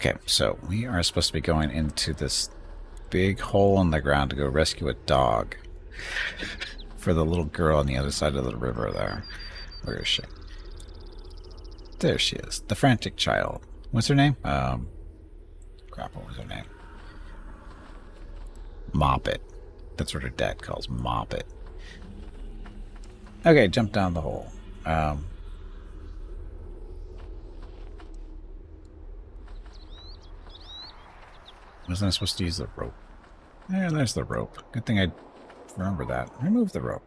Okay, so we are supposed to be going into this big hole in the ground to go rescue a dog for the little girl on the other side of the river there. Where is she? There she is. The frantic child. What's her name? Crap, what was her name? Mopit. That's what her dad calls Mopit. Okay, jump down the hole. Wasn't I supposed to use the rope? Yeah, there's the rope. Good thing I remember that. Remove the rope.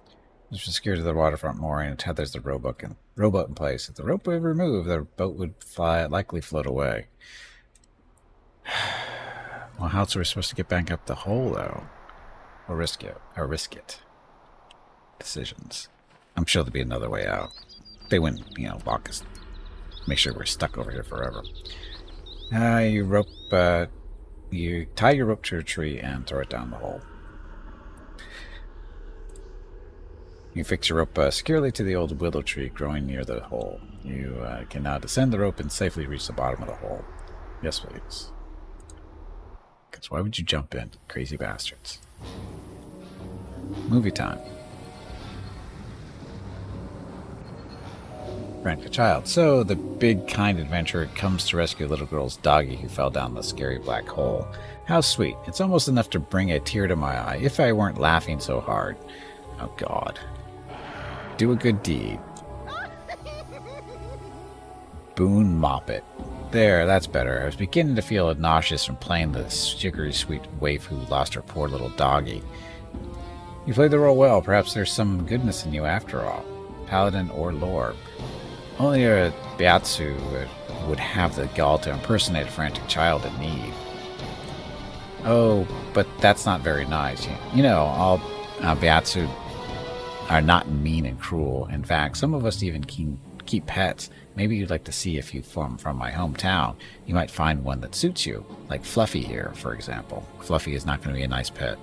I was just scared of the waterfront mooring and there's the rowboat in place. If the rope were removed, the boat would likely float away. Well, how else are we supposed to get back up the hole, though? Or risk it. Decisions. I'm sure there'll be another way out. They wouldn't, lock us. Make sure we're stuck over here forever. You tie your rope to a tree and throw it down the hole. You fix your rope securely to the old willow tree growing near the hole. You can now descend the rope and safely reach the bottom of the hole. Yes, please. Because why would you jump in, crazy bastards? Movie time. Frantic child. So, the big, kind adventurer comes to rescue a little girl's doggy who fell down the scary black hole. How sweet. It's almost enough to bring a tear to my eye, if I weren't laughing so hard. Oh, God. Do a good deed. Boon Mopit. There, that's better. I was beginning to feel nauseous from playing the sugary sweet waif who lost her poor little doggy. You played the role well. Perhaps there's some goodness in you after all. Paladin or lore. Only a Beatsu would have the gall to impersonate a frantic child in need. Oh, but that's not very nice. All Beatsu are not mean and cruel. In fact, some of us even keep pets. Maybe you'd like to see a few from my hometown. You might find one that suits you, like Fluffy here, for example. Fluffy is not going to be a nice pet.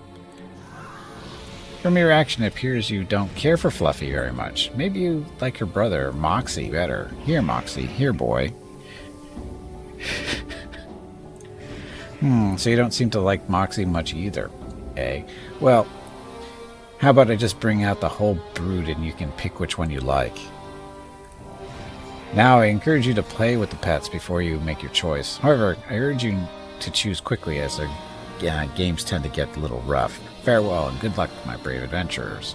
From your action, it appears you don't care for Fluffy very much. Maybe you like your brother, Moxie, better. Here, Moxie. Here, boy. So you don't seem to like Moxie much either, eh? Well, how about I just bring out the whole brood and you can pick which one you like. Now, I encourage you to play with the pets before you make your choice. However, I urge you to choose quickly as the games tend to get a little rough. Farewell and good luck, my brave adventurers.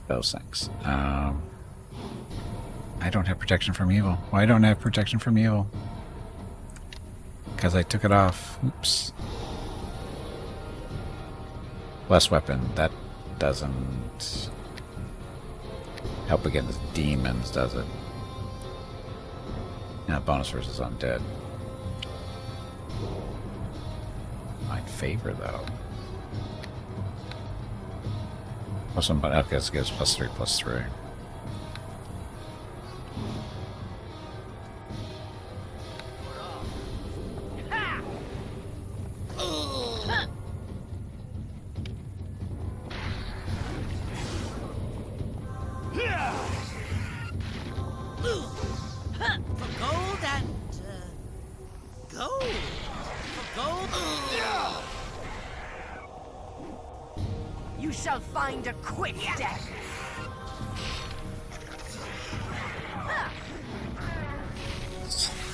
Those things. I don't have protection from evil. Why don't I have protection from evil? Because I took it off. Oops. Less weapon. That doesn't help against demons, does it? Yeah, bonus versus undead. Might favor, though. Plus one, but okay, let's get us +3/+3.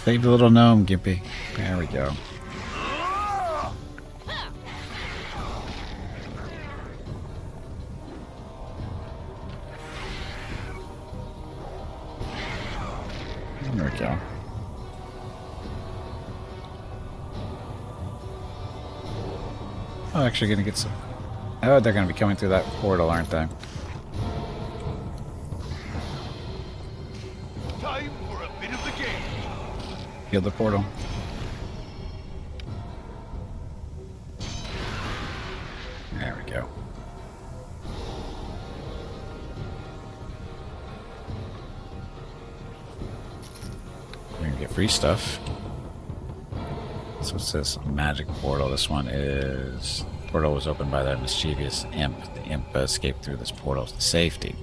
Save the little gnome, Gimpy. There we go. There we go. Oh, actually gonna get some... Oh, they're gonna be coming through that portal, aren't they? Time for a bit of the game. Heal the portal. There we go. We're gonna get free stuff. So it says magic portal. This one is Portal was opened by that mischievous imp. The imp escaped through this portal to safety.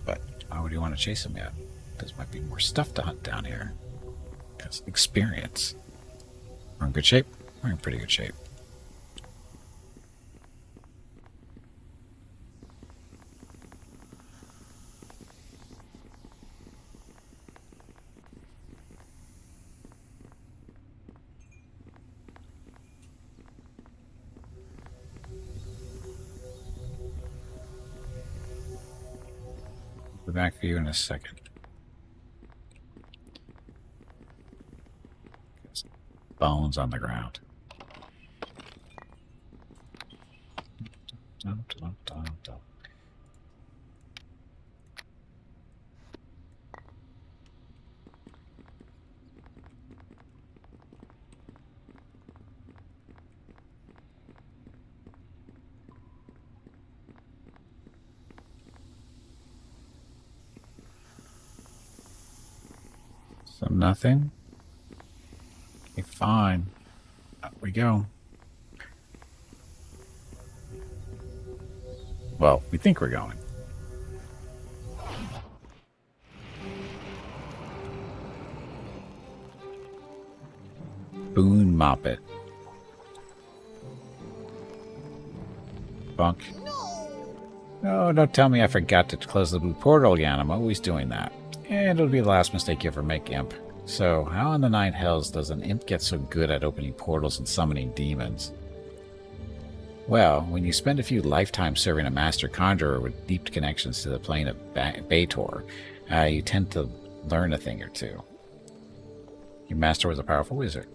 But why would you want to chase him yet? There might be more stuff to hunt down here. Because experience. We're in good shape? We're in pretty good shape. Be back for you in a second. Bones on the ground. Dun, dun, dun, dun. So nothing? Okay, fine. Up we go. Well, we think we're going. Boon Mopit. Bunk. No, don't tell me I forgot to close the blue portal again. I'm always doing that. And it'll be the last mistake you ever make, Imp. So, how in the nine hells does an imp get so good at opening portals and summoning demons? Well, when you spend a few lifetimes serving a master conjurer with deep connections to the plane of Baator, you tend to learn a thing or two. Your master was a powerful wizard.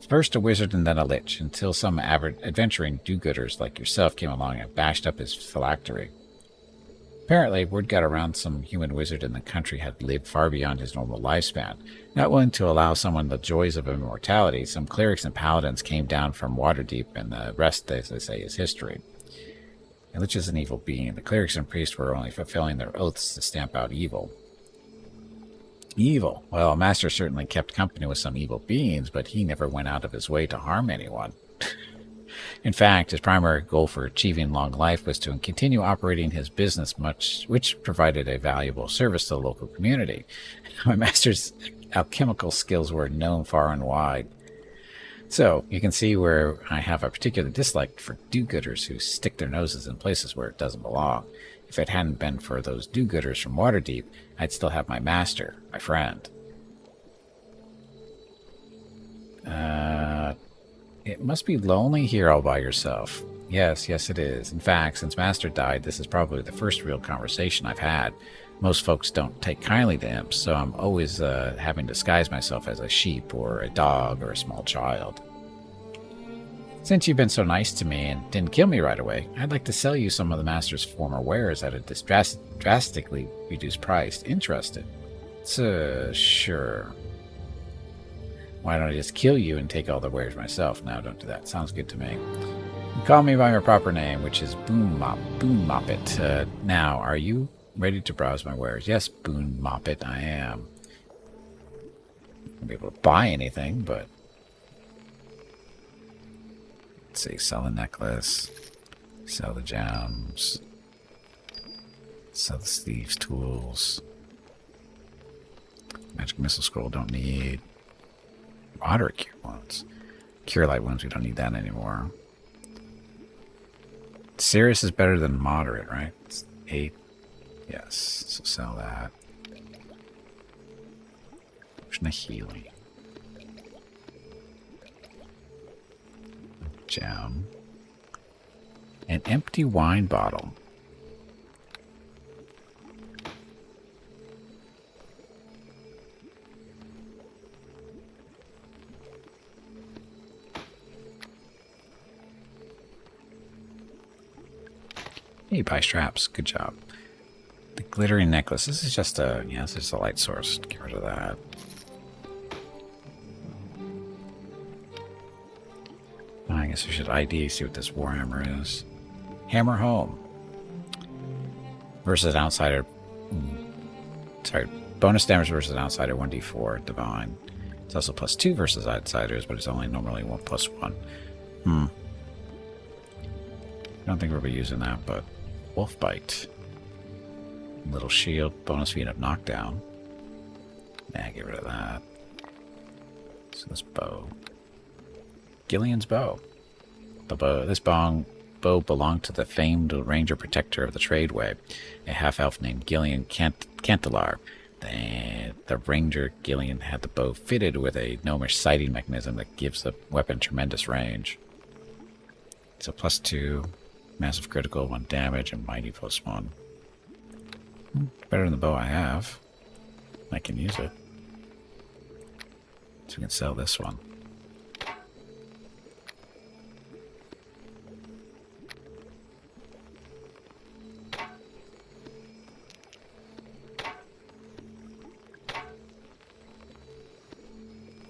First a wizard and then a lich, until some adventuring do-gooders like yourself came along and bashed up his phylactery. Apparently, word got around some human wizard in the country had lived far beyond his normal lifespan. Not willing to allow someone the joys of immortality, some clerics and paladins came down from Waterdeep, and the rest, as they say, is history. The Lich is an evil being. The clerics and priests were only fulfilling their oaths to stamp out evil. Evil? Well, Master certainly kept company with some evil beings, but he never went out of his way to harm anyone. In fact, his primary goal for achieving long life was to continue operating his business, which provided a valuable service to the local community. My master's alchemical skills were known far and wide. So, you can see where I have a particular dislike for do-gooders who stick their noses in places where it doesn't belong. If it hadn't been for those do-gooders from Waterdeep, I'd still have my master, my friend. It must be lonely here all by yourself. Yes, it is. In fact, since Master died, this is probably the first real conversation I've had. Most folks don't take kindly to imps, so I'm always having to disguise myself as a sheep or a dog or a small child. Since you've been so nice to me and didn't kill me right away, I'd like to sell you some of the Master's former wares at a drastically reduced price. Interested? Sure. Why don't I just kill you and take all the wares myself? No, don't do that. Sounds good to me. You call me by my proper name, which is Boon Mopit. Now, are you ready to browse my wares? Yes, Boon Mopit, I am. I won't be able to buy anything, but... Let's see, sell the necklace. Sell the gems. Sell the thieves' tools. Magic missile scroll don't need. Moderate cure wounds. Cure light wounds, we don't need that anymore. Serious is better than moderate, right? It's 8. Yes, so sell that. Potion of healing. Gem. An empty wine bottle. Hey, buy straps. Good job. The glittering necklace. This is just a, this is a light source. Get rid of that. I guess we should ID, see what this Warhammer is. Hammer home. Versus outsider. Sorry. Bonus damage versus outsider 1d4. Divine. It's also +2 versus outsiders, but it's only normally 1 +1. I don't think we'll be using that, but Wolf Bite. Little shield, bonus feat of knockdown. Nah, get rid of that. So this bow. Gillian's bow. This bow belonged to the famed ranger protector of the Tradeway, a half-elf named Gillian Cantelar. The ranger Gillian had the bow fitted with a gnomish sighting mechanism that gives the weapon tremendous range. So +2, massive critical, 1 damage, and mighty +1. Better than the bow I have. I can use it. So we can sell this one.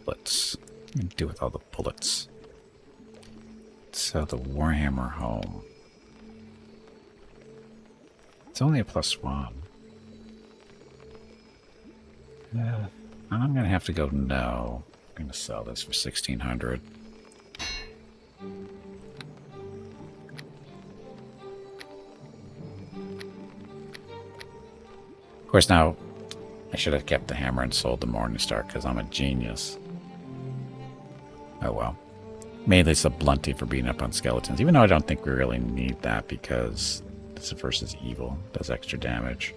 Bullets. What do you do with all the bullets? So the Warhammer home. It's only a +1. I'm going to have to go no. I'm going to sell this for 1,600. Of course, now, I should have kept the hammer and sold the Morningstar because I'm a genius. Oh well. Mainly it's a blunty for beating up on skeletons, even though I don't think we really need that because this versus evil. Does extra damage.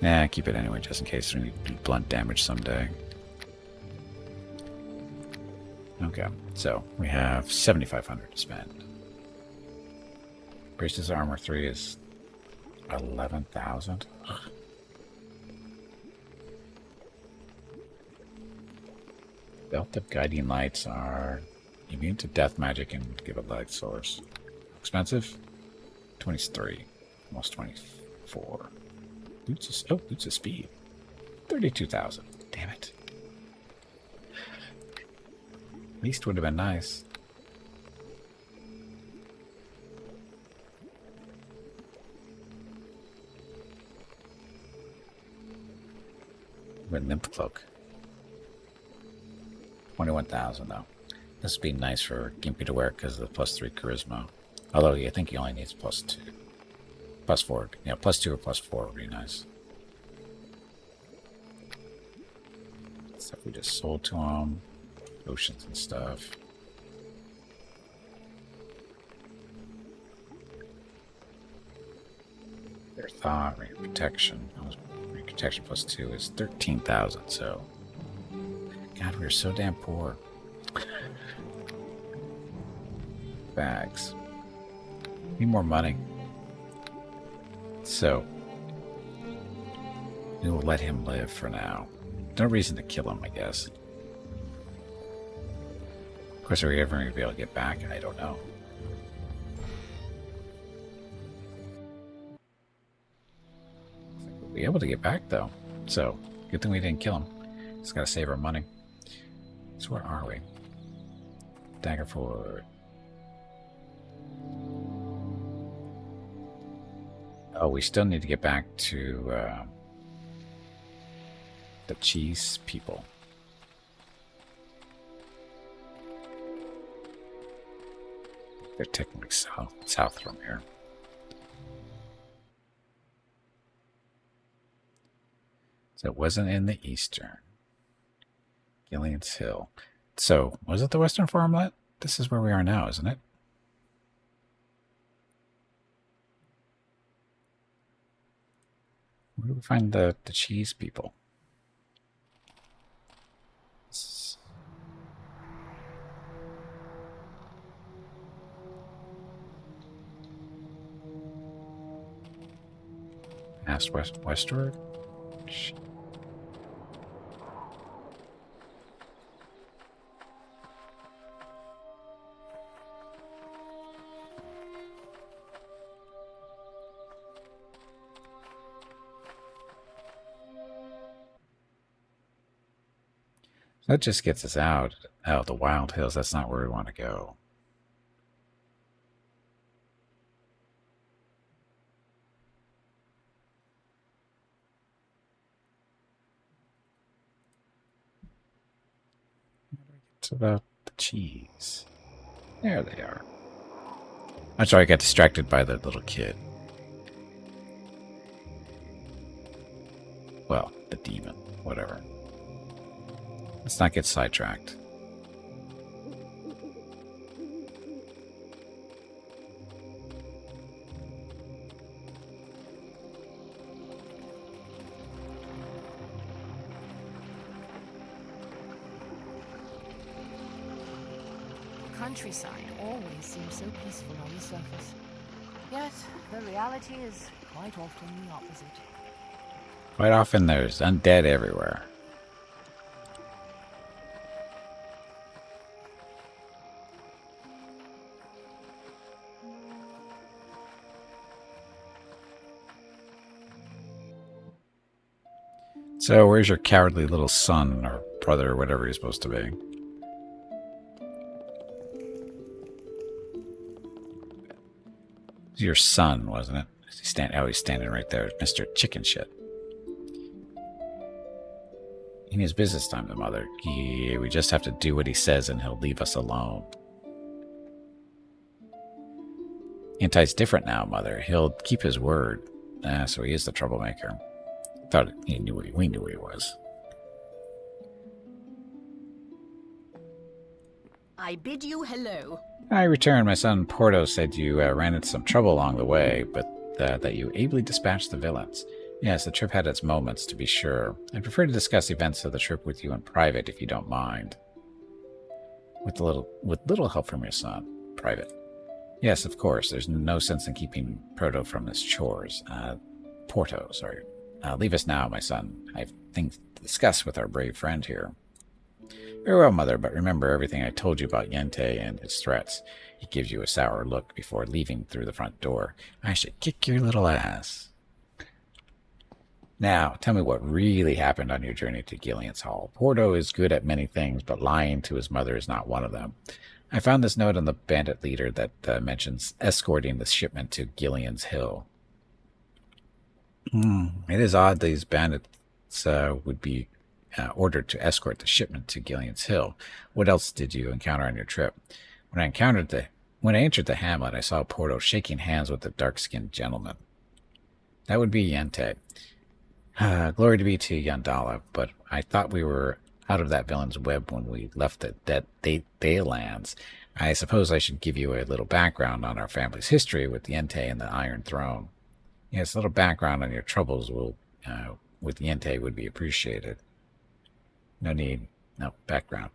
Nah, keep it anyway, just in case we need blunt damage someday. Okay, so we have 7,500 to spend. Priestess Armor 3 is 11,000. Belt of Guiding Lights are immune to death magic and give a light source. Expensive? 23. Almost 24. Boots of speed. 32,000. Damn it. Least would have been nice. With Nymph Cloak. 21,000 though. This would be nice for Gimpy to wear because of the +3 charisma. Although I think he only needs +2. +4. Yeah, +2 or +4 would be nice. Stuff we just sold to him. Oceans and stuff. Their thought, rate of protection. Rate of protection +2 is 13,000, so. God, we're so damn poor. Bags. Need more money. So, we will let him live for now. No reason to kill him, I guess. Of course, are we ever going to be able to get back? I don't know. We'll be able to get back, though. So, good thing we didn't kill him. Just gotta save our money. So where are we? Daggerford. Oh, we still need to get back to the cheese people. They're technically south from here. So it wasn't in the eastern. Gillian's Hill. So, was it the Western Farmlet? This is where we are now, isn't it? Where do we find the cheese people? Past westward? That just gets us out of the Wild Hills. That's not where we want to go. What about the cheese? There they are. I'm sorry, I got distracted by the little kid. Well, the demon. Whatever. Let's not get sidetracked. Countryside always seems so peaceful on the surface. Yet, the reality is quite often the opposite. Quite often there's undead everywhere. So, where's your cowardly little son or brother or whatever he's supposed to be? It was your son, wasn't it? He's standing right there, Mr. Chicken Shit. In his business time, the mother. We just have to do what he says and he'll leave us alone. Yentei's different now, mother. He'll keep his word. So he is the troublemaker. Thought we knew who he was. I bid you hello. I returned. My son Porto said you ran into some trouble along the way, but that you ably dispatched the villains. Yes, the trip had its moments, to be sure. I'd prefer to discuss events of the trip with you in private, if you don't mind. With little help from your son. Private. Yes, of course. There's no sense in keeping Porto from his chores. Porto, sorry. Leave us now, my son. I have things to discuss with our brave friend here. Very well, mother, but remember everything I told you about Yentei and his threats. He gives you a sour look before leaving through the front door. I should kick your little ass. Now, tell me what really happened on your journey to Gillian's Hall. Porto is good at many things, but lying to his mother is not one of them. I found this note on the bandit leader that mentions escorting the shipment to Gillian's Hill. It is odd these bandits would be ordered to escort the shipment to Gillian's Hill. What else did you encounter on your trip? When I entered the hamlet, I saw Porto shaking hands with a dark-skinned gentleman. That would be Yentei. Glory to be to Yandala, but I thought we were out of that villain's web when we left the Daylands. I suppose I should give you a little background on our family's history with Yentei and the Iron Throne. Yes, a little background on your troubles with Yentei would be appreciated. No background.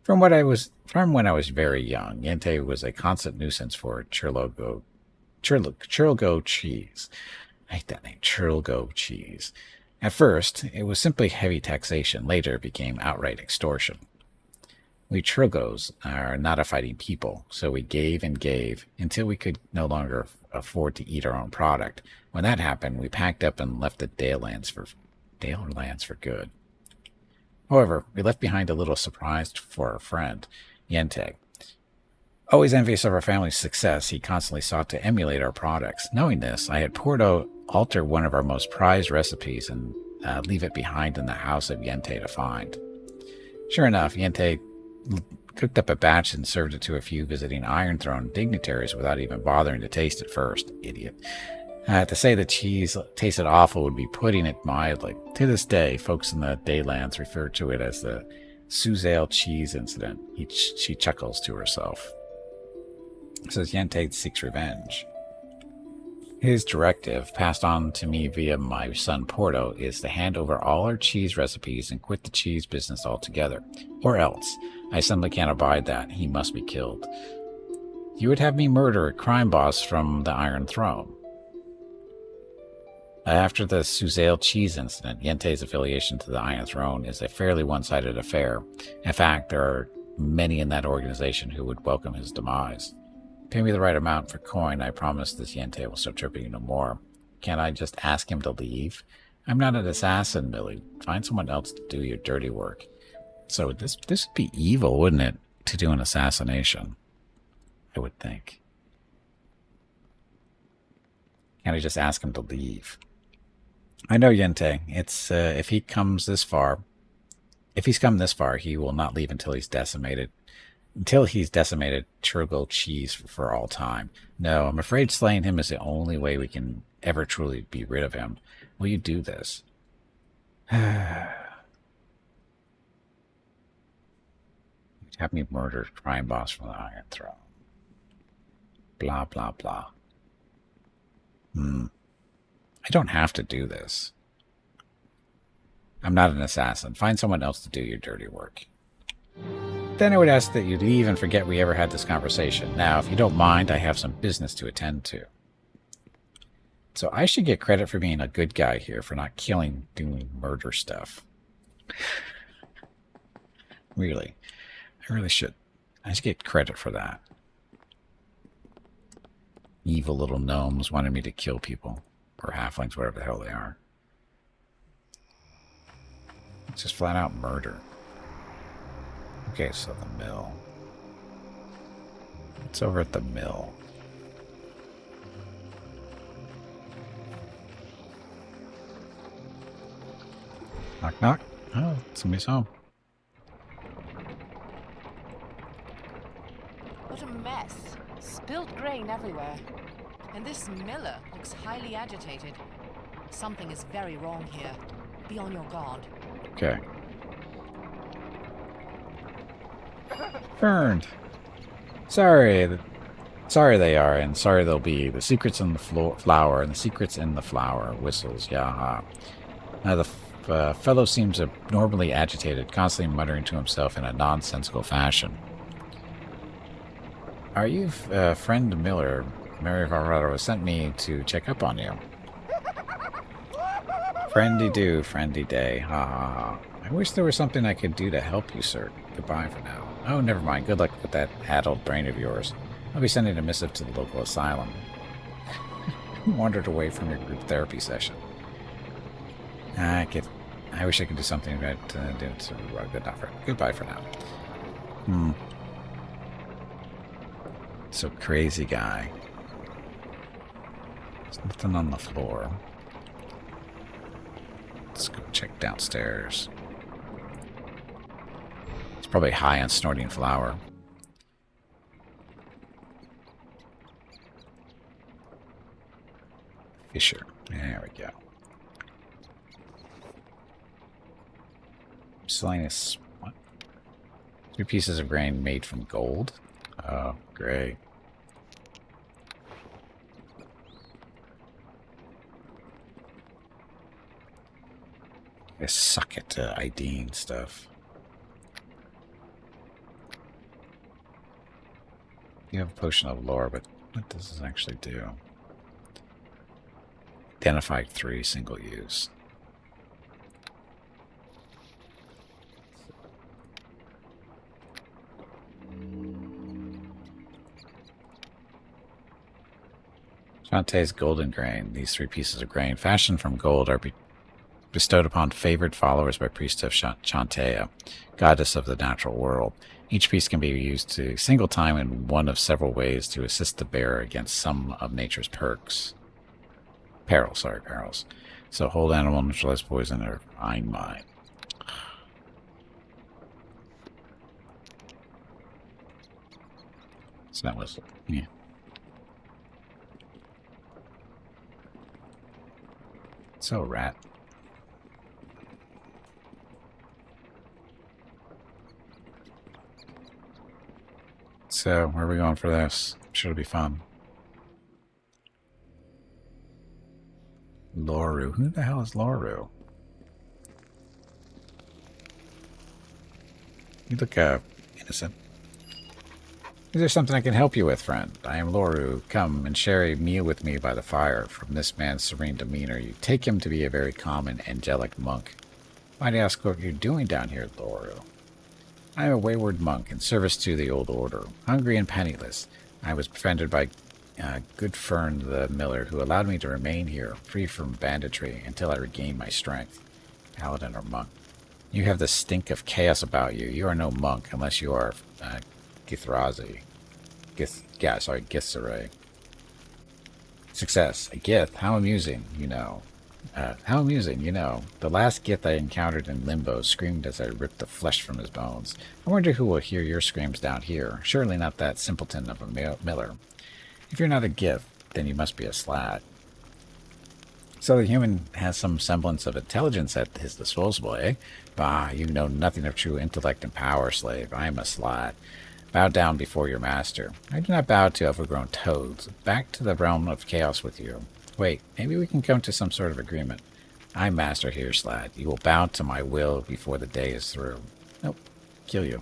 From when I was very young, Yentei was a constant nuisance for Churlgo cheese. I hate that name, Churlgo cheese. At first, it was simply heavy taxation. Later, it became outright extortion. We Churlgos are not a fighting people, so we gave and gave until we could no longer afford to eat our own product. When that happened, we packed up and left the Dalelands for good. However, we left behind a little surprise for our friend, Yentei. Always envious of our family's success, he constantly sought to emulate our products. Knowing this, I had Porto alter one of our most prized recipes and leave it behind in the house of Yentei to find. Sure enough, Yentei cooked up a batch and served it to a few visiting Iron Throne dignitaries without even bothering to taste it first. Idiot. To say the cheese tasted awful would be putting it mildly. To this day, folks in the Daylands refer to it as the Suzelle cheese incident. She chuckles to herself. Says Yentei seeks revenge. His directive, passed on to me via my son Porto, is to hand over all our cheese recipes and quit the cheese business altogether. Or else, I simply can't abide that. He must be killed. You would have me murder a crime boss from the Iron Throne. After the Suzelle cheese incident, Yentei's affiliation to the Iron Throne is a fairly one-sided affair. In fact, there are many in that organization who would welcome his demise. Pay me the right amount for coin. I promise this Yentei will start tripping you no more. Can't I just ask him to leave? I'm not an assassin, Millie. Find someone else to do your dirty work. So this would be evil, wouldn't it, to do an assassination? I would think. Can't I just ask him to leave? I know Yentei. It's if he comes this far, If he's come this far, he will not leave until he's decimated. Until he's decimated Churlgo cheese for all time. No, I'm afraid slaying him is the only way we can ever truly be rid of him. Will you do this? Have me murder crime boss from the Iron Throne. Blah, blah, blah. I don't have to do this. I'm not an assassin. Find someone else to do your dirty work. Then I would ask that you leave and forget we ever had this conversation. Now, if you don't mind, I have some business to attend to. So I should get credit for being a good guy here, for not killing, doing murder stuff. Really. I really should. I should get credit for that. Evil little gnomes wanted me to kill people. Or halflings, whatever the hell they are. It's just flat out murder. Okay, so the mill. It's over at the mill. Knock, knock. Oh, somebody's home. What a mess. Spilled grain everywhere. And this miller looks highly agitated. Something is very wrong here. Be on your guard. Okay. Burned. Sorry. Sorry they are, and sorry they'll be. The secret's in the flower, and the secret's in the flower. Whistles, yaha. Now the fellow seems abnormally agitated, constantly muttering to himself in a nonsensical fashion. Are you friend Miller? Mary Valrado sent me to check up on you. Friendy do, friendy day. Ha ha ha. I wish there was something I could do to help you, sir. Goodbye for now. Oh, never mind. Good luck with that addled brain of yours. I'll be sending a missive to the local asylum. Wandered away from your group therapy session. I wish I could do something about good enough for goodbye for now. So crazy guy. There's nothing on the floor. Let's go check downstairs. It's probably high on snorting flour. Fisher. There we go. Miscellaneous. What? 3 pieces of grain made from gold? Oh, great. I suck at IDing stuff. You have a potion of lore, but what does this actually do? Identify 3, single use. Shantae's golden grain. These 3 pieces of grain, fashioned from gold, are bestowed upon favored followers by priest of Shantae, goddess of the natural world. Each piece can be used to single time in one of several ways to assist the bearer against some of nature's perils. So hold animal, neutralize poison, or find mine. So that was, yeah. So, rat. So, where are we going for this? Should be fun. Luru. Who the hell is Luru? You look, innocent. Is there something I can help you with, friend? I am Luru. Come and share a meal with me by the fire. From this man's serene demeanor, you take him to be a very calm and angelic monk. Might I ask what you're doing down here, Luru? I am a wayward monk in service to the old order, hungry and penniless. I was befriended by good Fern the miller, who allowed me to remain here, free from banditry, until I regained my strength. Paladin or monk? You have the stink of chaos about you. You are no monk, unless you are Githrazi. Githzerai. Success. A Gith. How amusing, you know. How amusing, you know. The last Gith I encountered in Limbo screamed as I ripped the flesh from his bones. I wonder who will hear your screams down here. Surely not that simpleton of a miller. If you're not a Gith, then you must be a Slaad. So the human has some semblance of intelligence at his disposal, eh? Bah, you know nothing of true intellect and power, slave. I am a Slaad. Bow down before your master. I do not bow to overgrown toads. Back to the realm of chaos with you. Wait, maybe we can come to some sort of agreement. I'm master here, Slaad. You will bow to my will before the day is through. Nope. Kill you.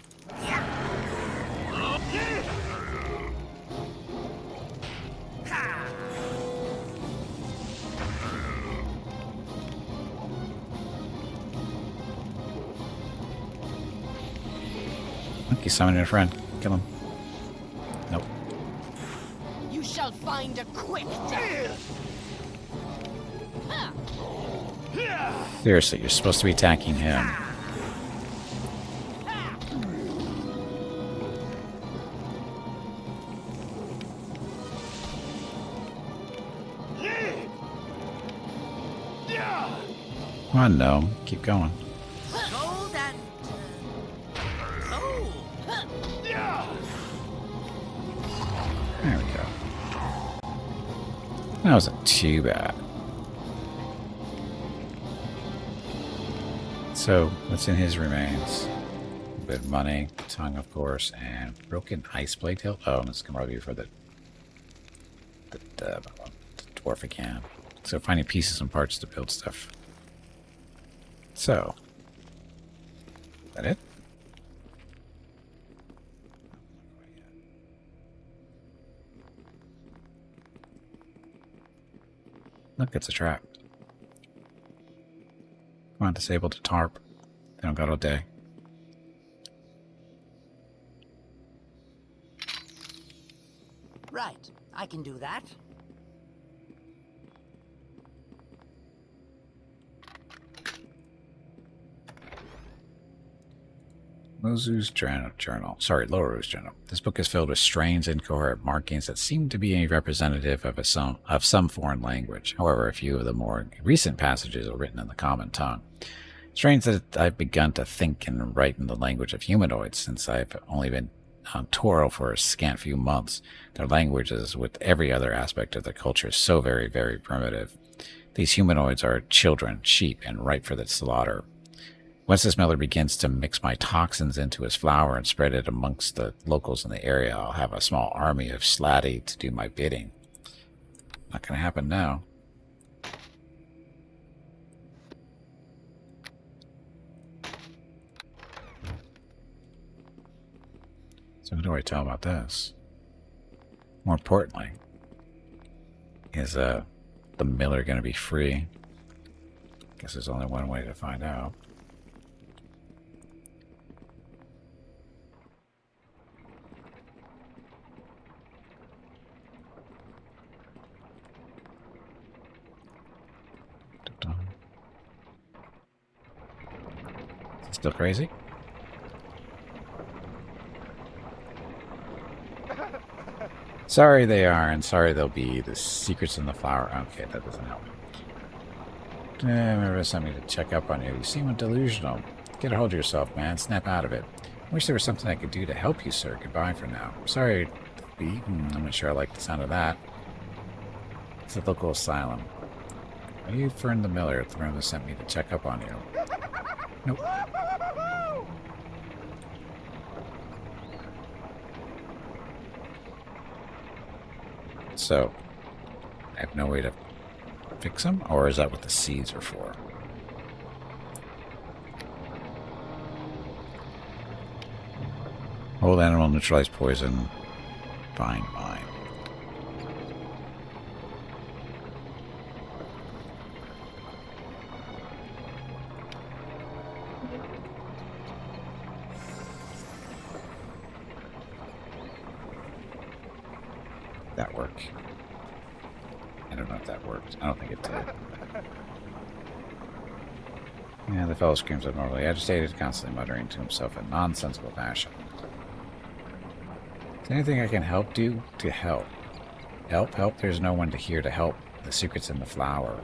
Look, he's summoning a friend. Kill him. Nope. You shall find a quick death. Seriously, you're supposed to be attacking him. Come on, no. Keep going. Gold and gold. There we go. That wasn't too bad. So, what's in his remains? A bit of money, tongue, of course, and broken ice blade hilt. Oh, this can probably be for the dwarf again. So, finding pieces and parts to build stuff. So, is that it? Look, it's a trap. Come on, disable the tarp. They don't got all day. Right, I can do that. Luru's journal. Luru's journal. This book is filled with strange, incoherent markings that seem to be representative of some foreign language. However, a few of the more recent passages are written in the common tongue. Strange that I've begun to think and write in the language of humanoids since I've only been on Toro for a scant few months. Their languages, with every other aspect of their culture, is so very, very primitive. These humanoids are children, sheep, and ripe for the slaughter. Once this miller begins to mix my toxins into his flour and spread it amongst the locals in the area, I'll have a small army of Slaadi to do my bidding. Not going to happen now. So who do I tell about this? More importantly, is the miller going to be free? Guess there's only one way to find out. Still crazy? Sorry they are, and sorry they'll be. The secrets in the flower. Okay, that doesn't help. Remember something to check up on you. You seem delusional. Get a hold of yourself, man. Snap out of it. I wish there was something I could do to help you, sir. Goodbye for now. Sorry to be. I'm not sure I like the sound of that. It's a local asylum. Are you Fern the Miller? The room that sent me to check up on you. Nope. So, I have no way to fix them? Or is that what the seeds are for? Hold animal, neutralize poison. Fine, mine. That worked. I don't know if that worked. I don't think it did. Yeah, the fellow screams abnormally agitated, constantly muttering to himself in nonsensical fashion. Is there anything I can do to help? Help? There's no one here to help. The secret's in the flower.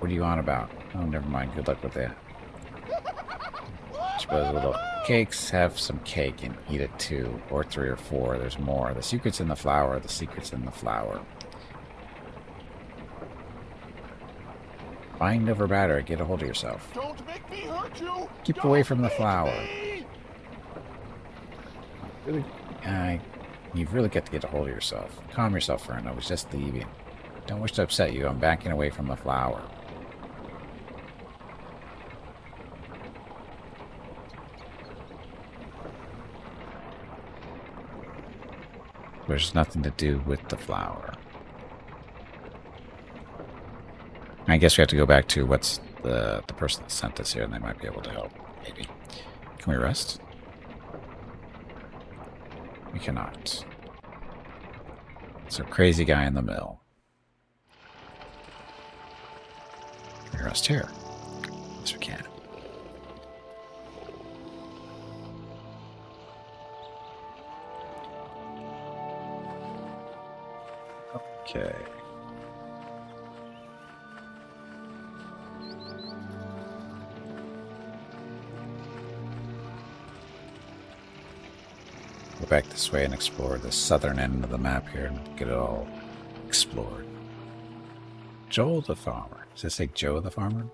What are you on about? Oh, never mind. Good luck with that. Suppose little cakes, have some cake and eat it too. Or 3 or 4. There's more. The secret's in the flower. The secret's in the flower. Bind over batter. Get a hold of yourself. Don't make me hurt you! Keep away from the flower. Really, you've really got to get a hold of yourself. Calm yourself, Fern. I was just leaving. Don't wish to upset you. I'm backing away from the flower. There's nothing to do with the flower. I guess we have to go back to what's the person that sent us here, and they might be able to help. Maybe. Can we rest? We cannot. It's a crazy guy in the mill. Can we rest here? Yes, we can. Okay. Go back this way and explore the southern end of the map here and get it all explored. Joel the farmer. Does it say Joe the farmer?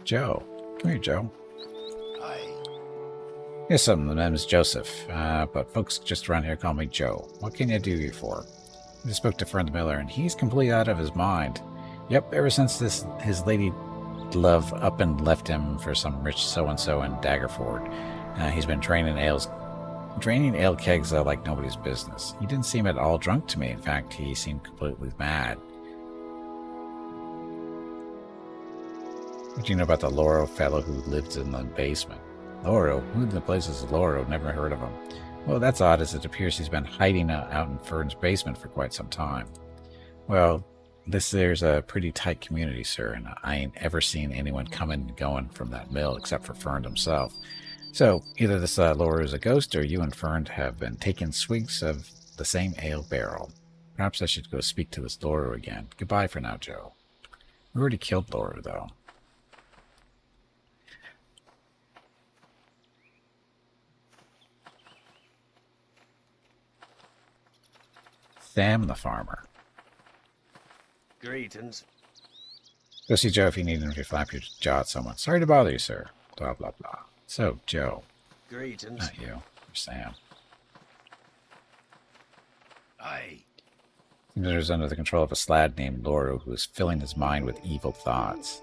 Joe. Come here, Joe. Yes, the name's Joseph, but folks just around here call me Joe. What can I do you for? I just spoke to Friend Miller, and he's completely out of his mind. Yep, ever since his lady love up and left him for some rich so-and-so in Daggerford, he's been draining ale kegs like nobody's business. He didn't seem at all drunk to me. In fact, he seemed completely mad. What do you know about the Luru fellow who lives in the basement? Luru? Who in the place is Luru? Never heard of him. Well, that's odd, as it appears he's been hiding out in Fern's basement for quite some time. Well, there's a pretty tight community, sir, and I ain't ever seen anyone coming and going from that mill except for Fern himself. So, either this Luru is a ghost, or you and Fern have been taking swigs of the same ale barrel. Perhaps I should go speak to this Luru again. Goodbye for now, Joe. We already killed Luru, though. Sam the farmer. Greetings. Go see Joe if you need him to flap your jaw at someone. Sorry to bother you, sir. Blah, blah, blah. So, Joe. Greetings. Not you. You're Sam. Aye. Conjurer's under the control of a Slaad named Luru, who is filling his mind with evil thoughts.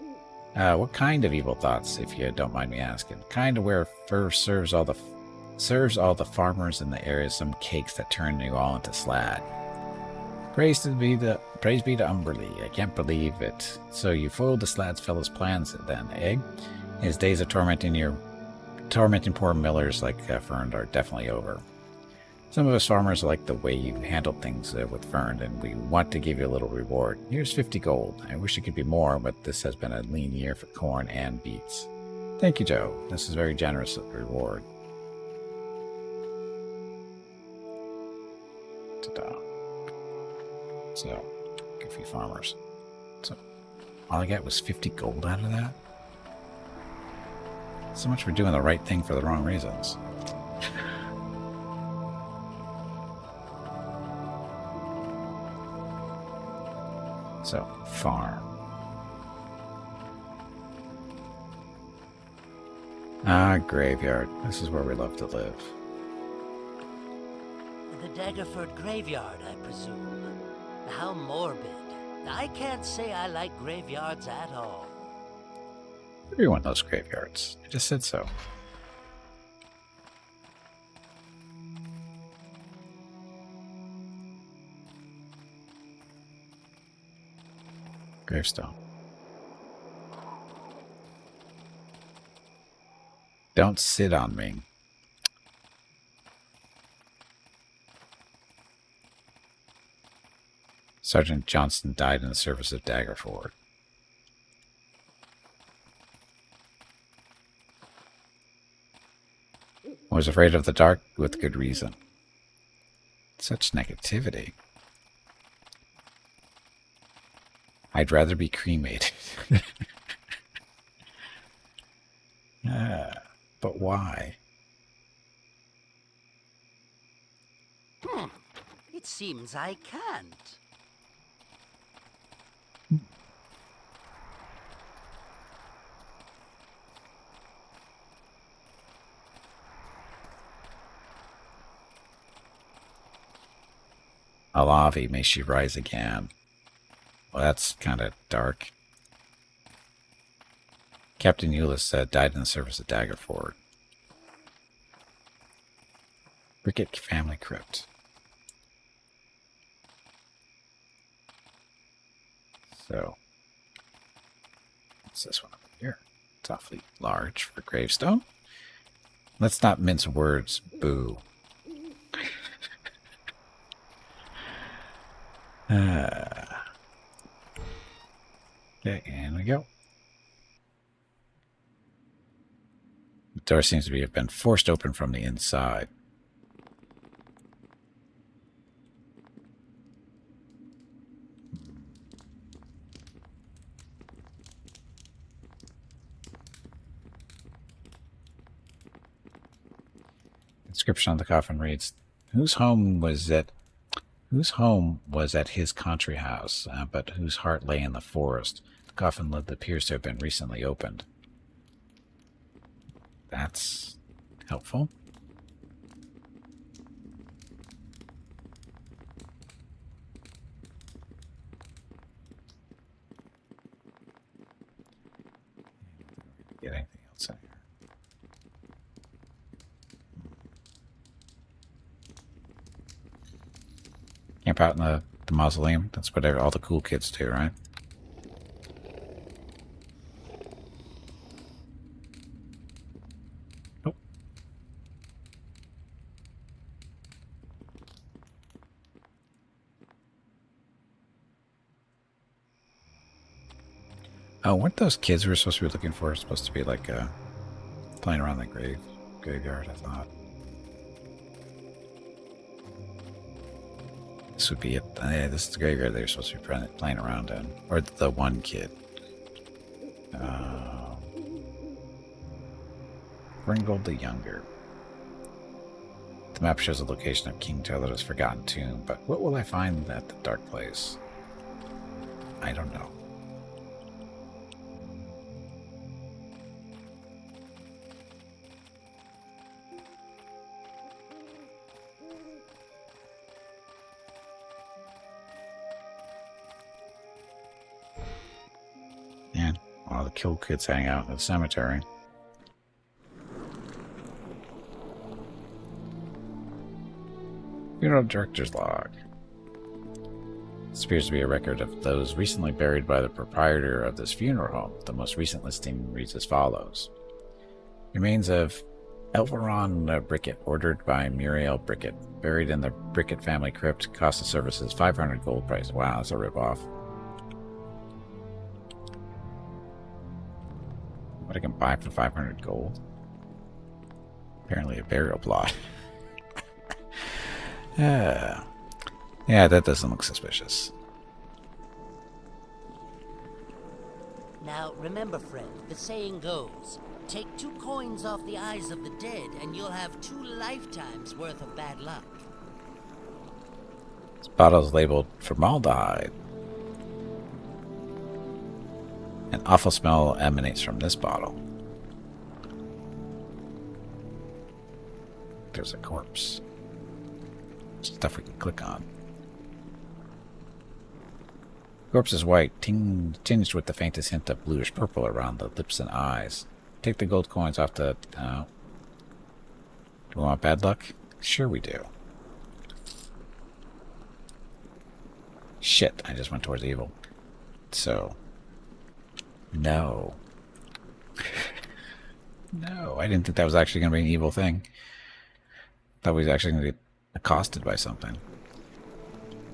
What kind of evil thoughts, if you don't mind me asking? Kind of where fur serves all the farmers in the area some cakes that turn you all into Slaad. Praise be to Umberly. I can't believe it. So you foiled the Slaad's fellow's plans then, eh? His days of tormenting poor millers like Fern are definitely over. Some of us farmers like the way you handled things with Fern, and we want to give you a little reward. Here's 50 gold. I wish it could be more, but this has been a lean year for corn and beets. Thank you, Joe. This is very generous reward. Ta-da. So, goofy farmers. So, all I got was 50 gold out of that? So much for doing the right thing for the wrong reasons. So, farm. Ah, graveyard. This is where we love to live. The Daggerford graveyard, I presume. How morbid. I can't say I like graveyards at all. Everyone loves graveyards. I just said so. Gravestone. Don't sit on me. Sergeant Johnston died in the service of Daggerford. Was afraid of the dark with good reason. Such negativity. I'd rather be cremated. But why? It seems I can't. Alavi, may she rise again. Well, that's kind of dark. Captain Eulis died in the service of Daggerford. Brickett family crypt. So, what's this one up here? It's awfully large for gravestone. Let's not mince words, boo. Okay, and we go. The door seems to have been forced open from the inside. Inscription on the coffin reads, whose home was at his country house, but whose heart lay in the forest. The coffin lid appears to have been recently opened. That's helpful. Get anything else in here? Camp out in the mausoleum. That's what all the cool kids do, right? Oh. Oh, weren't those kids we were supposed to be looking for supposed to be like playing around the graveyard, I thought. This would be it. Yeah, this is the graveyard they're supposed to be playing around in. Or the one kid. Ringgold the Younger. The map shows the location of King Toilet's forgotten tomb, but what will I find at the dark place? I don't know. And all the kill kids hang out in the cemetery. Funeral Director's Log. This appears to be a record of those recently buried by the proprietor of this funeral home. The most recent listing reads as follows. Remains of Elveronne Brickett, ordered by Muriel Brickett, buried in the Brickett family crypt. Cost of services 500 gold price. Wow, that's a ripoff. What I can buy for 500 gold? Apparently a burial plot. Yeah, that doesn't look suspicious. Now, remember, friend, the saying goes, take 2 coins off the eyes of the dead, and you'll have 2 lifetimes worth of bad luck. This bottle's labeled formaldehyde. An awful smell emanates from this bottle. There's a corpse. Stuff we can click on. Corpse is white, tinged with the faintest hint of bluish purple around the lips and eyes. Take the gold coins off the... do we want bad luck? Sure we do. Shit, I just went towards evil. So... No. No, I didn't think that was actually going to be an evil thing. I thought we was actually going to be accosted by something.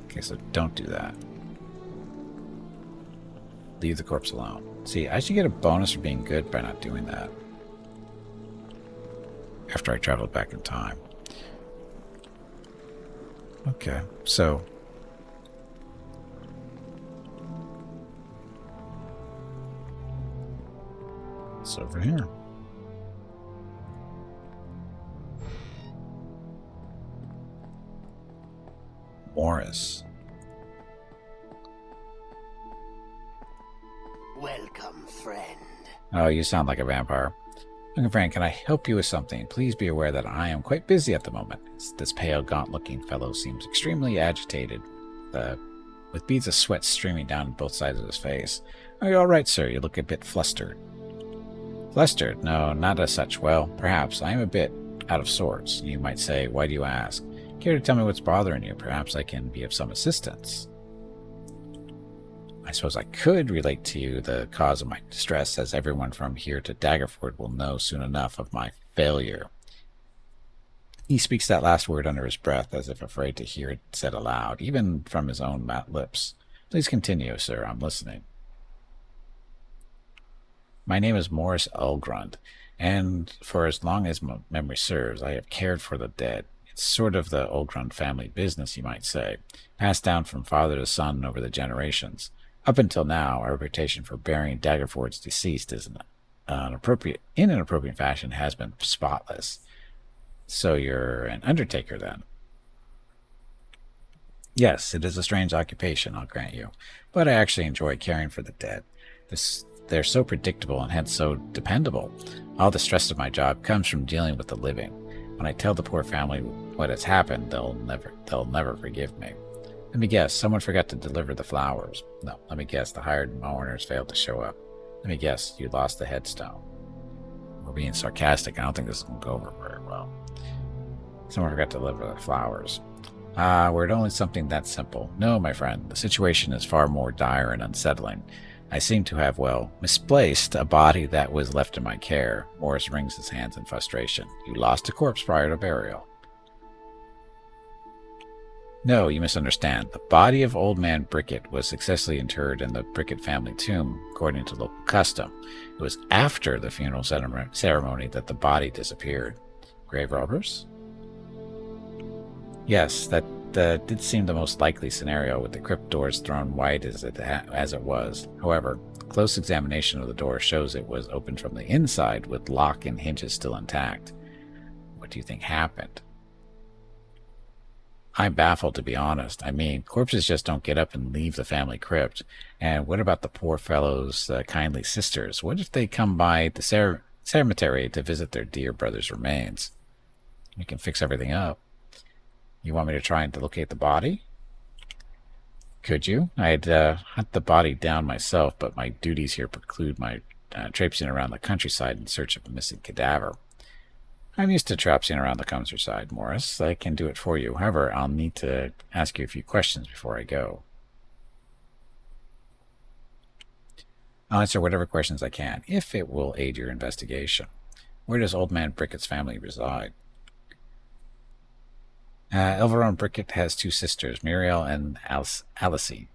Okay, so don't do that. Leave the corpse alone. See, I should get a bonus for being good by not doing that. After I traveled back in time. Okay, so... What's over here? Moris. Welcome, friend. Oh, you sound like a vampire. Young friend, can I help you with something? Please be aware that I am quite busy at the moment. This pale, gaunt-looking fellow seems extremely agitated, with beads of sweat streaming down both sides of his face. Are you all right, sir? You look a bit flustered. Flustered? No, not as such. Well, perhaps. I am a bit out of sorts. You might say, why do you ask? Care to tell me what's bothering you? Perhaps I can be of some assistance. I suppose I could relate to you the cause of my distress, as everyone from here to Daggerford will know soon enough of my failure. He speaks that last word under his breath, as if afraid to hear it said aloud, even from his own lips. Please continue, sir. I'm listening. My name is Moris Elgrund, and for as long as memory serves, I have cared for the dead. It's sort of the Elgrund family business, you might say, passed down from father to son over the generations. Up until now, our reputation for burying Daggerford's deceased in an appropriate fashion has been spotless. So you're an Undertaker, then? Yes, it is a strange occupation, I'll grant you, but I actually enjoy caring for the dead. They're so predictable and hence so dependable. All the stress of my job comes from dealing with the living. When I tell the poor family what has happened, they'll never forgive me. Let me guess, someone forgot to deliver the flowers. No, let me guess, the hired mourners failed to show up. Let me guess, you lost the headstone. We're being sarcastic. I don't think this is going to go over very well. Someone forgot to deliver the flowers. Were it only something that simple. No, my friend, the situation is far more dire and unsettling. I seem to have, misplaced a body that was left in my care. Moris wrings his hands in frustration. You lost a corpse prior to burial. No, you misunderstand. The body of old man Brickett was successfully interred in the Brickett family tomb, according to local custom. It was after the funeral ceremony that the body disappeared. Grave robbers? Yes, that did seem the most likely scenario, with the crypt doors thrown wide as it was. However, close examination of the door shows it was opened from the inside, with lock and hinges still intact. What do you think happened? I'm baffled, to be honest. I mean, corpses just don't get up and leave the family crypt. And what about the poor fellow's kindly sisters? What if they come by the cemetery to visit their dear brother's remains? We can fix everything up. You want me to try and locate the body? Could you? I'd hunt the body down myself, but my duties here preclude my traipsing around the countryside in search of a missing cadaver. I'm used to traipsing around the countryside, Moris. I can do it for you. However, I'll need to ask you a few questions before I go. I'll answer whatever questions I can, if it will aid your investigation. Where does old man Brickett's family reside? Elveronne Brickett has two sisters, Muriel and Aliceine.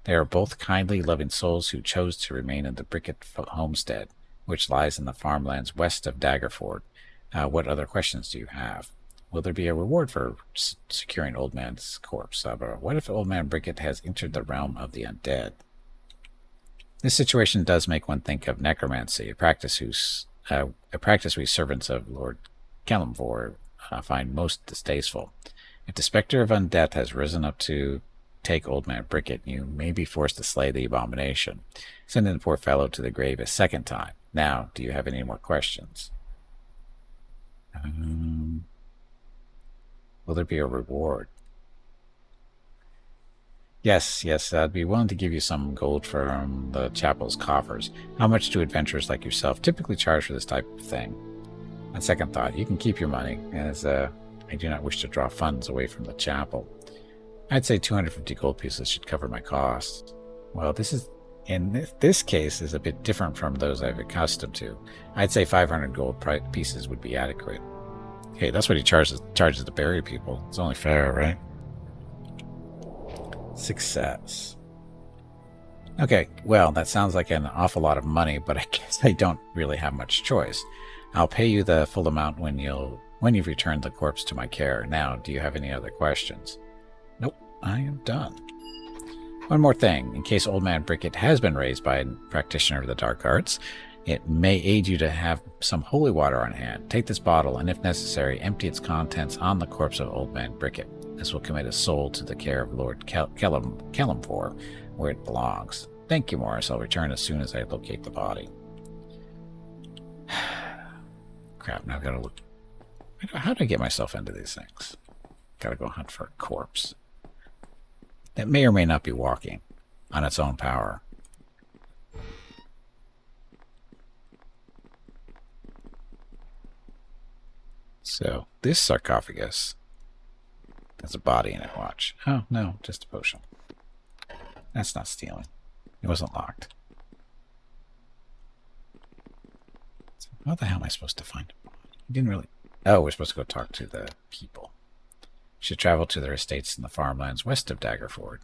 They are both kindly, loving souls who chose to remain in the Brickett Homestead, which lies in the farmlands west of Daggerford. What other questions do you have? Will there be a reward for securing old man's corpse? What if old man Brickett has entered the realm of the undead? This situation does make one think of necromancy, a practice we servants of Lord Kellamvor find most distasteful. If the specter of undeath has risen up to take old man Brickett, you may be forced to slay the abomination, sending the poor fellow to the grave a second time. Now, do you have any more questions? Will there be a reward? Yes, I'd be willing to give you some gold from the chapel's coffers. How much do adventurers like yourself typically charge for this type of thing? On second thought, you can keep your money, as I do not wish to draw funds away from the chapel. I'd say 250 gold pieces should cover my costs. Well, this case is a bit different from those I've accustomed to. I'd say 500 gold pieces would be adequate. Hey, that's what he charges to bury people. It's only fair, right? Success. Okay, well, that sounds like an awful lot of money, but I guess I don't really have much choice. I'll pay you the full amount when you've returned the corpse to my care. Now, do you have any other questions? Nope, I am done. One more thing. In case old man Brickett has been raised by a practitioner of the dark arts, It may aid you to have some holy water on hand. Take this bottle, and if necessary, empty its contents on the corpse of Old Man Brickett. This will commit his soul to the care of Lord Kellamfor, where it belongs. Thank you, Moris. I'll return as soon as I locate the body. Crap, now I've got to look. How do I get myself into these things? Gotta go hunt for a corpse. That may or may not be walking on its own power. So, this sarcophagus has a body in it, watch. Oh, no, just a potion. That's not stealing. It wasn't locked. So how the hell am I supposed to find a body? He didn't really... Oh, we're supposed to go talk to the people. We should travel to their estates in the farmlands west of Daggerford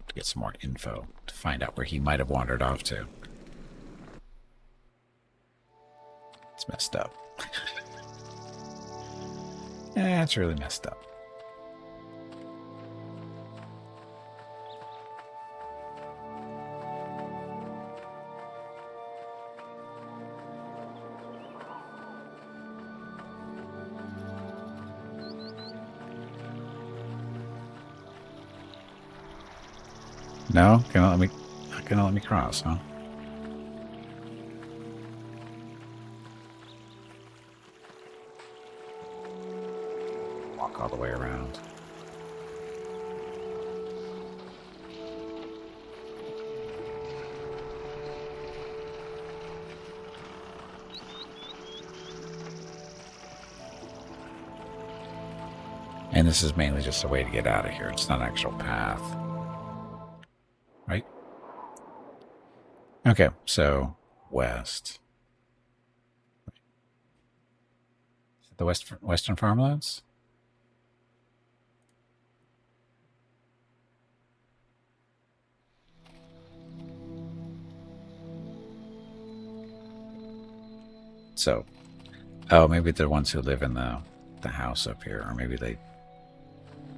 to get some more info, to find out where he might have wandered off to. It's messed up. Yeah, it's really messed up. No? Cannot let me cross, huh? Walk all the way around. And this is mainly just a way to get out of here. It's not an actual path. Right? Okay, so west. Is it the western farmlands? So, oh, maybe they're the ones who live in the house up here, or maybe they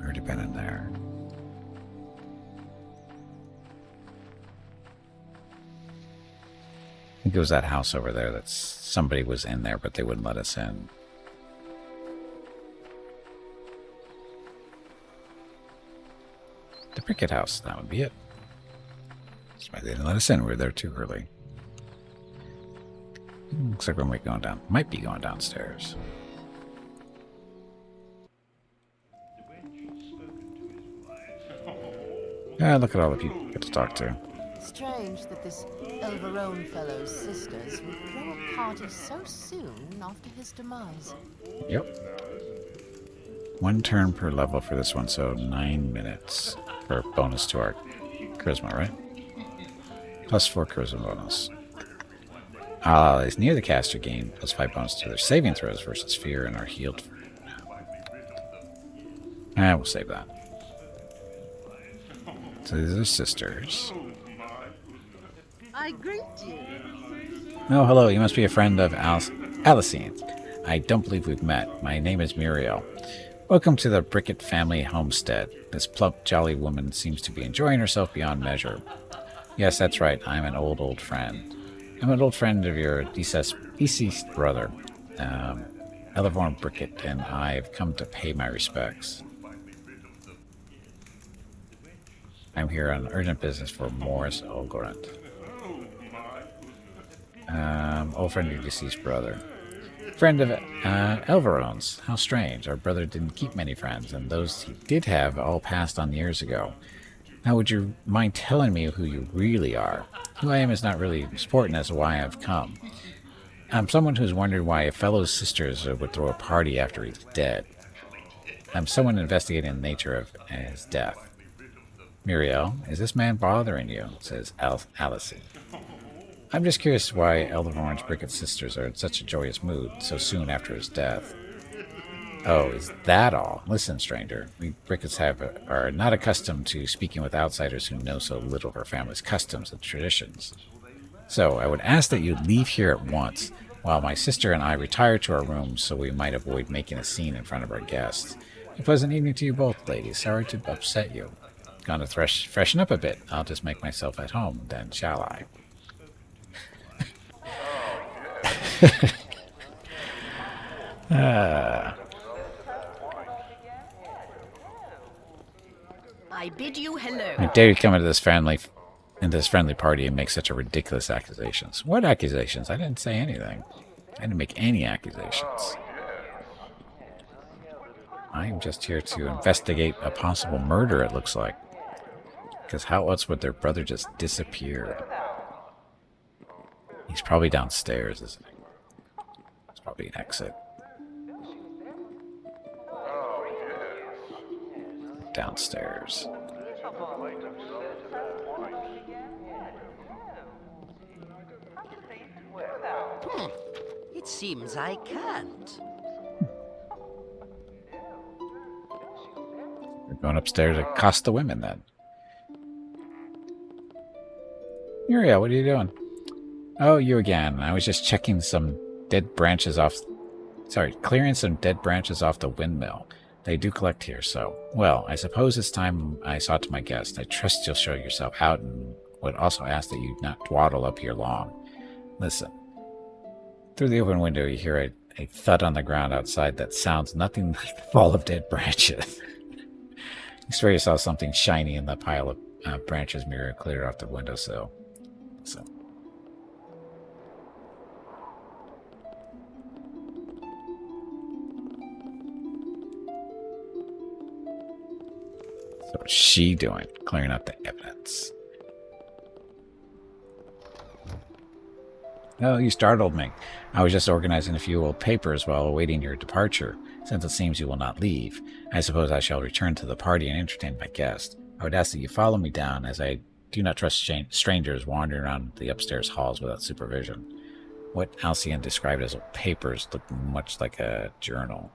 already been in there. I think it was that house over there that somebody was in there, but they wouldn't let us in. The Brickett house, that would be it. That's why they didn't let us in. We were there too early. Looks like we're going down. Might be going downstairs. Yeah, look at all the people we get to talk to. Strange that this Elveronne fellow's sisters would throw a party so soon after his demise. Yep. 1 turn per level for this one, so 9 minutes for bonus to our charisma, right? Plus 4 charisma bonus. Allies near the caster gain plus 5 bonus to their saving throws versus fear and are healed. We'll save that. So these are sisters. I greet you. Oh, hello. You must be a friend of Aliceine. I don't believe we've met. My name is Muriel. Welcome to the Brickett family homestead. This plump, jolly woman seems to be enjoying herself beyond measure. Yes, that's right. I'm an old friend. I'm an old friend of your deceased brother, Elveronne Brickett, and I've come to pay my respects. I'm here on urgent business for Moris Olgorant. Old friend of your deceased brother. Friend of Elveronne's. How strange. Our brother didn't keep many friends, and those he did have all passed on years ago. Now, would you mind telling me who you really are? Who I am is not really important as to why I've come. I'm someone who's wondered why a fellow sisters would throw a party after he's dead. I'm someone investigating the nature of his death. Muriel, is this man bothering you? Says Aliceine. I'm just curious why Elveronne Brickett's sisters are in such a joyous mood so soon after his death. Oh, is that all? Listen, stranger, we Bricketts are not accustomed to speaking with outsiders who know so little of our family's customs and traditions. So I would ask that you leave here at once, while my sister and I retire to our rooms so we might avoid making a scene in front of our guests. A pleasant evening to you both, ladies. Sorry to upset you. Gonna freshen up a bit. I'll just make myself at home, then shall I? I bid you hello. I dare you come into this friendly party and make such a ridiculous accusations. What accusations? I didn't say anything. I didn't make any accusations. I am just here to investigate a possible murder, it looks like. Because how else would their brother just disappear? He's probably downstairs, isn't he? It's probably an exit. Downstairs. It seems I can't. We're going upstairs to accost the women, then. Uriel, what are you doing? Oh, you again. I was just checking some dead branches off... Sorry, clearing some dead branches off the windmill. They do collect here, so... Well, I suppose it's time I saw to my guest. I trust you'll show yourself out and would also ask that you not dawdle up here long. Listen. Through the open window, you hear a thud on the ground outside that sounds nothing like the fall of dead branches. You swear you saw something shiny in the pile of branches mirror cleared off the windowsill. So... So what's she doing? Clearing up the evidence. Oh, you startled me. I was just organizing a few old papers while awaiting your departure. Since it seems you will not leave, I suppose I shall return to the party and entertain my guest. I would ask that you follow me down, as I do not trust strangers wandering around the upstairs halls without supervision. What Aliceine described as papers looked much like a journal.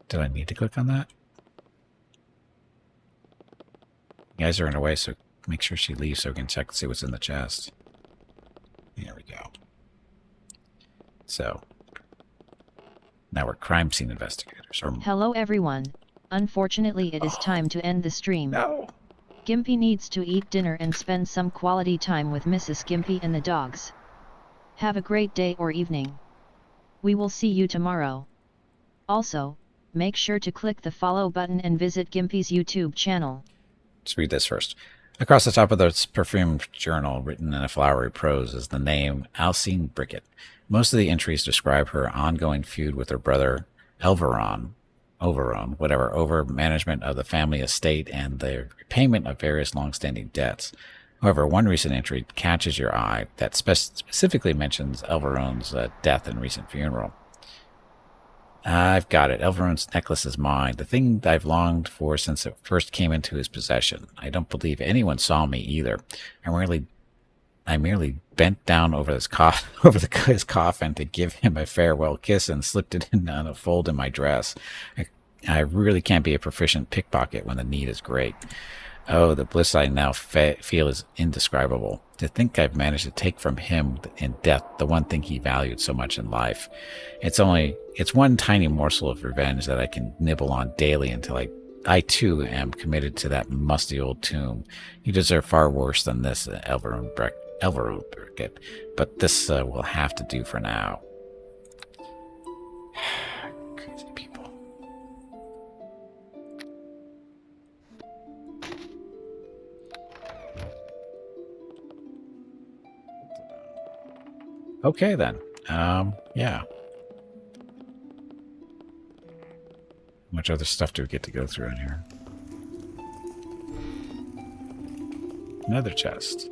Do I need to click on that? You guys are in her way, so make sure she leaves so we can check and see what's in the chest. There we go. So, now we're crime scene investigators. Hello everyone. Unfortunately it is time to end the stream. No! Gimpy needs to eat dinner and spend some quality time with Mrs. Gimpy and the dogs. Have a great day or evening. We will see you tomorrow. Also, make sure to click the follow button and visit Gimpy's YouTube channel. Let's read this first. Across the top of this perfumed journal, written in a flowery prose, is the name Aliceine Brickett. Most of the entries describe her ongoing feud with her brother Elveronne, over management of the family estate and the repayment of various long-standing debts. However, one recent entry catches your eye that specifically mentions Elveronne's death and recent funeral. I've got it. Elveronne's necklace is mine, the thing that I've longed for since it first came into his possession. I don't believe anyone saw me either. I merely bent down over his coffin to give him a farewell kiss and slipped it in on a fold in my dress. I really can't be a proficient pickpocket when the need is great. Oh, the bliss I now feel is indescribable. To think I've managed to take from him in death the one thing he valued so much in life. It's one tiny morsel of revenge that I can nibble on daily until I too am committed to that musty old tomb. You deserve far worse than this, Elveronne Brickett, but this will have to do for now. Crazy people. Okay then. Yeah. How much other stuff do we get to go through in here? Another chest.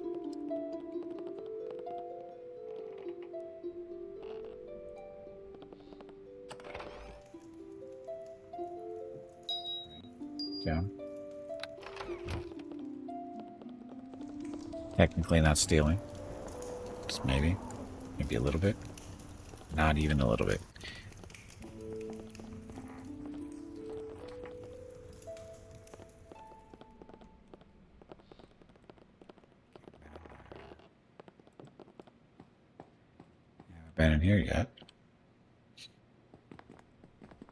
Yeah. Technically not stealing. Just maybe. Maybe a little bit. Not even a little bit. Haven't been in here yet.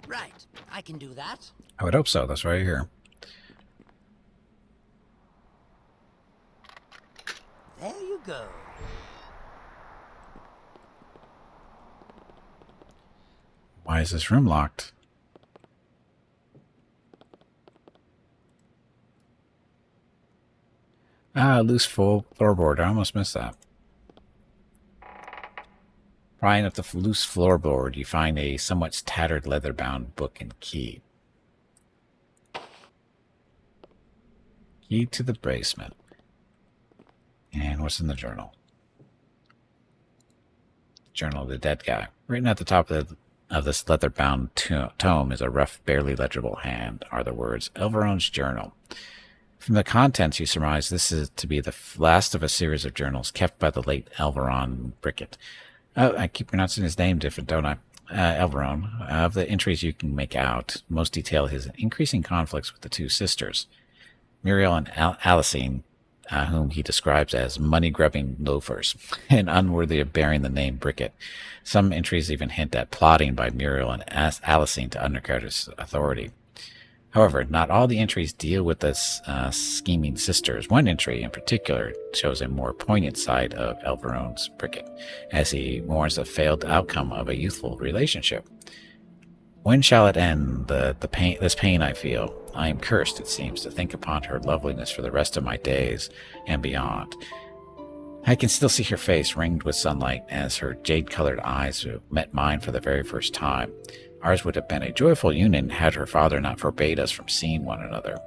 Right, I can do that. I would hope so. That's right here. There you Churlgo. Why is this room locked? Ah, loose floorboard. I almost missed that. Prying up the loose floorboard, you find a somewhat tattered leather-bound book and key. Key to the basement. And what's in the journal? Journal of the dead guy. Written at the top of this leather-bound tome is a rough, barely legible hand. Are the words Elveronne's journal. From the contents, you surmise this is to be the last of a series of journals kept by the late Elveronne Brickett. Oh, I keep pronouncing his name different, don't I? Elveronne. Of the entries you can make out, most detail his increasing conflicts with the two sisters, Muriel and Aliceine, whom he describes as money-grubbing loafers, and unworthy of bearing the name Brickett. Some entries even hint at plotting by Muriel and Aliceine to undercut his authority. However, not all the entries deal with the scheming sisters. One entry in particular shows a more poignant side of Elveronne Brickett, as he mourns the failed outcome of a youthful relationship. When shall it end, this pain I feel? I am cursed, it seems, to think upon her loveliness for the rest of my days and beyond. I can still see her face ringed with sunlight as her jade-colored eyes met mine for the very first time. Ours would have been a joyful union had her father not forbade us from seeing one another.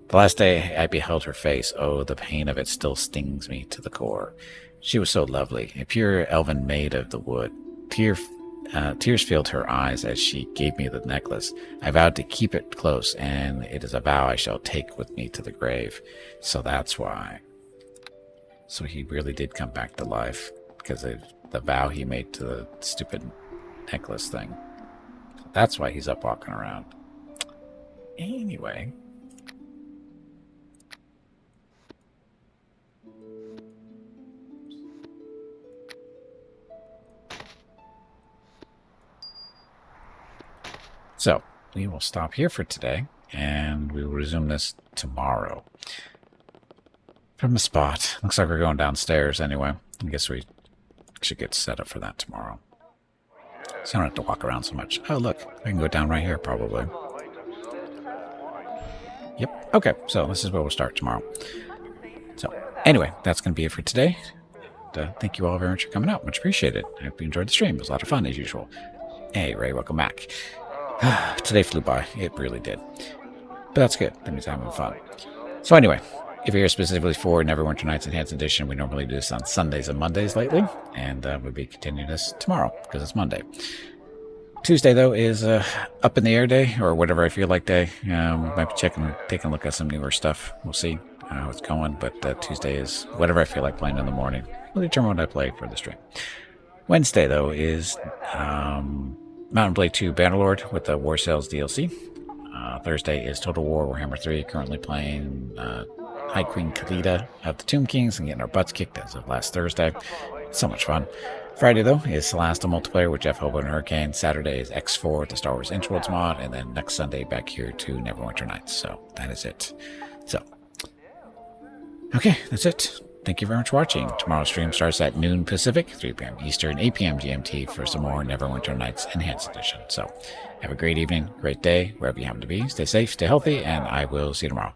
The last day I beheld her face, oh, the pain of it still stings me to the core. She was so lovely, a pure elven maid of the wood. Tears filled her eyes as she gave me the necklace. I vowed to keep it close, and it is a vow I shall take with me to the grave. So that's why. So he really did come back to life, because of the vow he made to the stupid necklace thing. That's why he's up walking around. Anyway. So, we will stop here for today, and we will resume this tomorrow. From the spot. Looks like we're going downstairs anyway. I guess we should get set up for that tomorrow. So I don't have to walk around so much. Oh, look. I can go down right here, probably. Yep. Okay, so this is where we'll start tomorrow. So, anyway, that's going to be it for today. Thank you all very much for coming out. Much appreciated. I hope you enjoyed the stream. It was a lot of fun, as usual. Hey, Ray, welcome back. Today flew by. It really did. But that's good. That means I'm having fun. So anyway, if you're here specifically for Neverwinter Nights Enhanced Edition, we normally do this on Sundays and Mondays lately, and we'll be continuing this tomorrow, because it's Monday. Tuesday, though, is up in the air day, or whatever I feel like day. We might be taking a look at some newer stuff. We'll see how it's going, but Tuesday is whatever I feel like playing in the morning. We'll determine what I play for the stream. Wednesday, though, is Mountain Blade 2 Bannerlord with the War Sales DLC. Thursday is Total War Warhammer 3, currently playing High Queen Khalida of the Tomb Kings and getting our butts kicked as of last Thursday. So much fun. Friday, though, is Celeste multiplayer with Jeff Hobo and Hurricane. Saturday is X4 with the Star Wars Interworlds mod, and then next Sunday back here to Neverwinter Nights. So that is it. So, okay, that's it. Thank you very much for watching. Tomorrow's stream starts at noon Pacific, 3 p.m. Eastern, 8 p.m. GMT for some more Neverwinter Nights Enhanced Edition. So, have a great evening, great day, wherever you happen to be. Stay safe, stay healthy, and I will see you tomorrow.